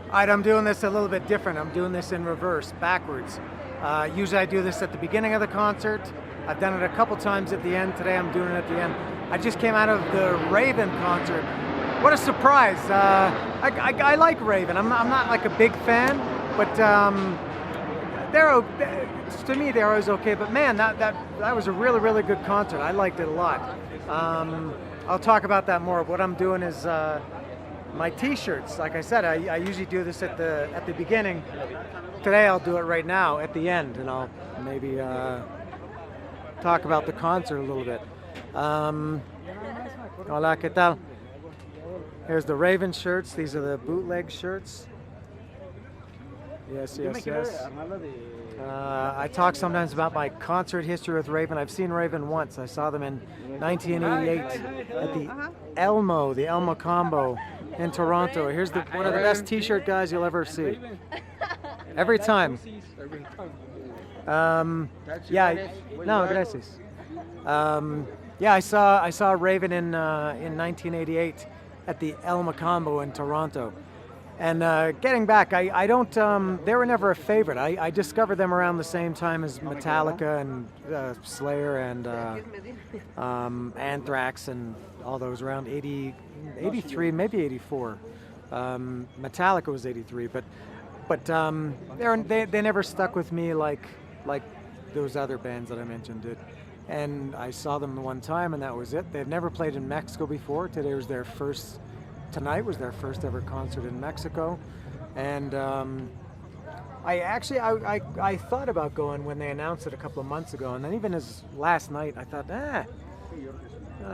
All right, I'm doing this a little bit different. I'm doing this in reverse, backwards. Usually I do this at the beginning of the concert. I've done it a couple times at the end. Today I'm doing it at the end. I just came out of the Raven concert. What a surprise. I like Raven. I'm not like a big fan, but to me they're always okay. But man, that was a really good concert. I liked it a lot. I'll talk about that more. What I'm doing is my T-shirts. Like I said, I usually do this at the beginning. Today I'll do it right now at the end, and I'll maybe talk about the concert a little bit. Hola, ¿qué tal? Here's the Raven shirts. These are the bootleg shirts. Yes. I talk sometimes about my concert history with Raven. I've seen Raven once. I saw them in 1988 at the Elmo Combo in Toronto. Here's one of the best T-shirt guys you'll ever see. Every time. Yeah, no, gracias. Yeah, I saw Raven in 1988 at the Elmo Combo in Toronto. And getting back, I don't, they were never a favorite. I discovered them around the same time as Metallica and Slayer and Anthrax and all those around 83, maybe 84. Metallica was 83, but they never stuck with me like those other bands that I mentioned did. And I saw them the one time, and that was it. They've never played in Mexico before. Tonight was their first ever concert in Mexico. And I thought about going when they announced it a couple of months ago, and then even as last night, I thought, I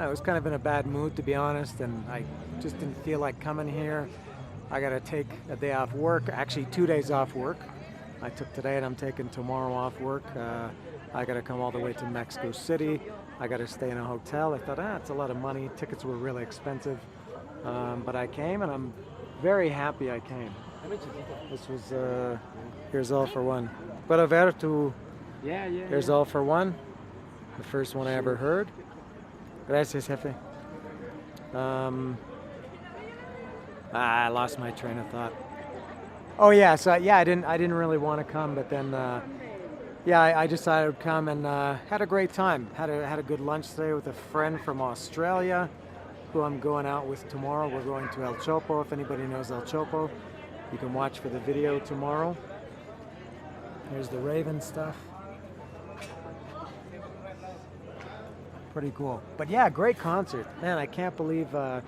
was kind of in a bad mood, to be honest, and I just didn't feel like coming here. I got to take a day off work, actually 2 days off work. I took today and I'm taking tomorrow off work. I got to come all the way to Mexico City. I got to stay in a hotel. I thought, it's a lot of money. Tickets were really expensive. But I came, and I'm very happy I came. This was, here's All for One. But ver tu, here's All for One. The first one I ever heard. Gracias, jefe. I lost my train of thought. Oh yeah, so yeah, I didn't really want to come, but then I decided to come and had a great time. Had a good lunch today with a friend from Australia, who I'm going out with tomorrow. We're going to El Chopo. If anybody knows El Chopo, you can watch for the video tomorrow. Here's the Raven stuff. Pretty cool. But yeah, great concert. Man, I can't believe, I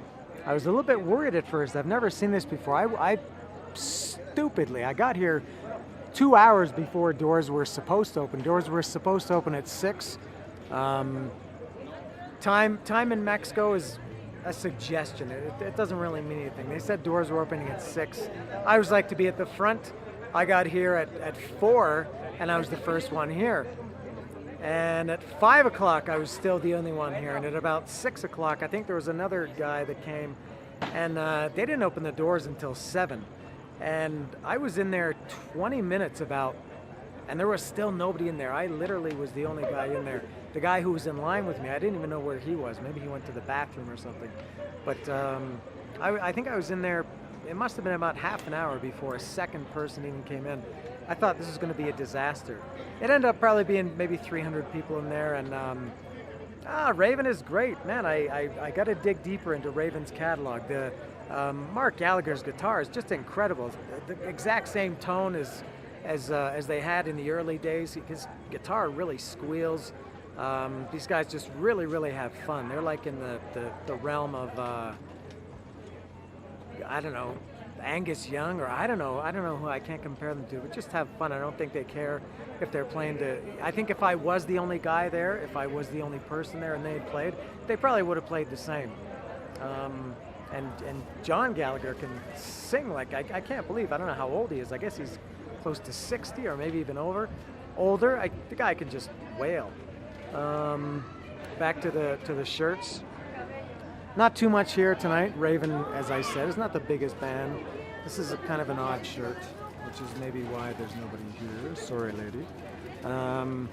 was a little bit worried at first. I've never seen this before. I got here 2 hours before doors were supposed to open. Doors were supposed to open at 6. Time in Mexico is a suggestion. It doesn't really mean anything. They said doors were opening at 6. I was like to be at the front. I got here at 4, and I was the first one here. And at 5 o'clock, I was still the only one here. And at about 6 o'clock, I think there was another guy that came, and they didn't open the doors until 7. And I was in there 20 minutes about, and there was still nobody in there. I literally was the only guy in there. The guy who was in line with me, I didn't even know where he was. Maybe he went to the bathroom or something. But I think I was in there, it must have been about half an hour before a second person even came in. I thought this was going to be a disaster. It ended up probably being maybe 300 people in there, and Raven is great, man. I got to dig deeper into Raven's catalog. The Mark Gallagher's guitar is just incredible. The exact same tone as they had in the early days. His guitar really squeals. These guys just really have fun. They're like in the realm of I don't know, Angus Young, or I don't know who. I can't compare them to, but just have fun. I don't think they care if they're playing I think if I was the only guy there, if I was the only person there and they had played, they probably would have played the same. And John Gallagher can sing like, I can't believe, I don't know how old he is. I guess he's close to 60 or maybe even older. The guy can just wail. Back to the shirts. Not too much here tonight. Raven, as I said, is not the biggest band. This is kind of an odd shirt, which is maybe why there's nobody here. Sorry, lady. I'll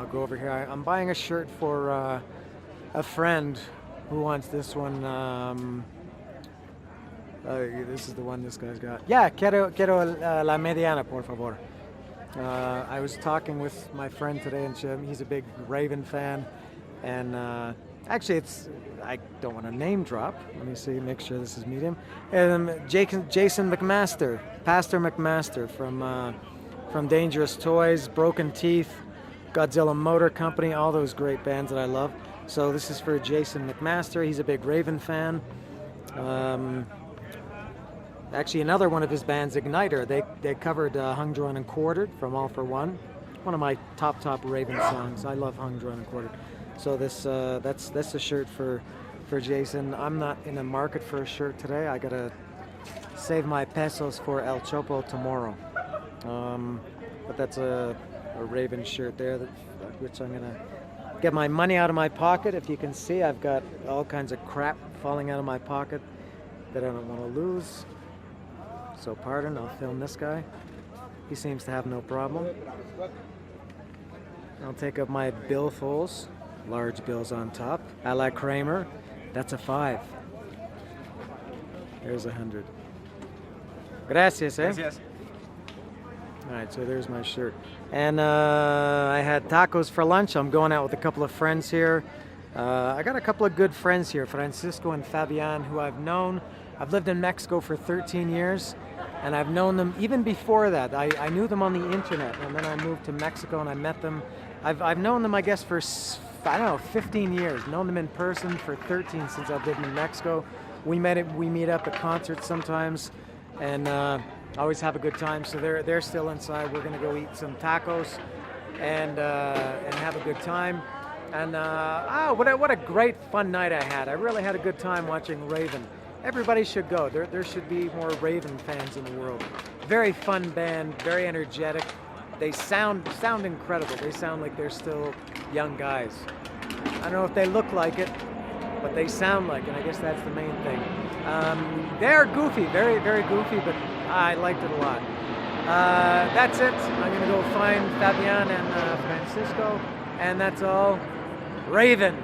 go over here. I'm buying a shirt for a friend who wants this one. This is the one this guy's got. Yeah, quiero la mediana, por favor. I was talking with my friend today, and he's a big Raven fan. And actually, I don't want to name drop. Let me see, make sure this is medium. Jason McMaster, Pastor McMaster from Dangerous Toys, Broken Teeth, Godzilla Motor Company, all those great bands that I love. So this is for Jason McMaster. He's a big Raven fan. Actually, another one of his bands, Igniter, they covered Hung, Drawn, and Quartered from All for One of my top Raven songs. I love Hung, Drawn, and Quartered. So that's a shirt for Jason. I'm not in the market for a shirt today. I gotta save my pesos for El Chopo tomorrow. But that's a Raven shirt there, which I'm gonna get my money out of my pocket. If you can see, I've got all kinds of crap falling out of my pocket that I don't want to lose. So pardon, I'll film this guy. He seems to have no problem. I'll take up my billfuls, large bills on top. A la Kramer, that's a 5. There's 100. Gracias, eh? Gracias. All right, so there's my shirt. And I had tacos for lunch. I'm going out with a couple of friends here. I got a couple of good friends here, Francisco and Fabian, who I've known. I've lived in Mexico for 13 years, and I've known them even before that. I knew them on the internet, and then I moved to Mexico and I met them. I've known them, I guess, for, I don't know, 15 years. Known them in person for 13 since I've lived in Mexico. We meet up at concerts sometimes, and always have a good time. So they're still inside. We're gonna go eat some tacos and have a good time. And what a great fun night I had. I really had a good time watching Raven. Everybody should go. There should be more Raven fans in the world. Very fun band, very energetic. They sound incredible. They sound like they're still young guys. I don't know if they look like it, but they sound like it. I guess that's the main thing. They're goofy, very, very goofy, but I liked it a lot. That's it. I'm gonna go find Fabian and Francisco, and that's all. Raven.